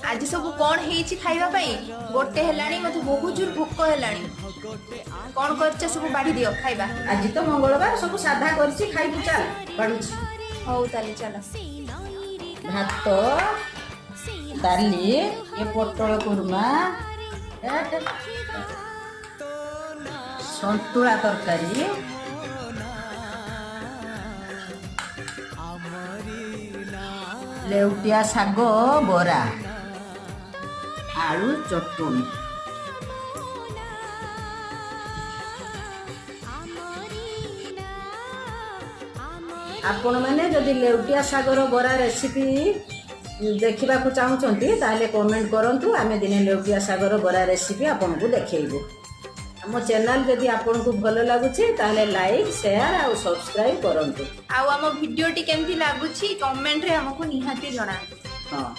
आज सब कौन हेची खाइबा पई गोटे हेलाणी मते बहुत जोर भूख हेलाणी कौन करछ सब बाढ़ी दियो खाइबा। आज तो मंगलवार सब साधा करछि खाइबु चल बाडुछि। हौ ताले चल भात डाली ये पटल कुरमा सन्तुला तरकारी लेउटिया शाग बरा आलू चटनी। आपण मैंने जदि लेउटिया शागर बरा रेसिपी देखा चाहूँगी ताहले कमेंट करूँ आम दिने लेउटिया शागर बरा रेसिपी आपन को देखू। आम चैनल जदि आपन को भल लगुच ताहले लाइक शेयर और सब्सक्राइब करूँ। आम भिडियोटी केमती लगुच कमेंट रे हमको निहाती जणातु। हाँ।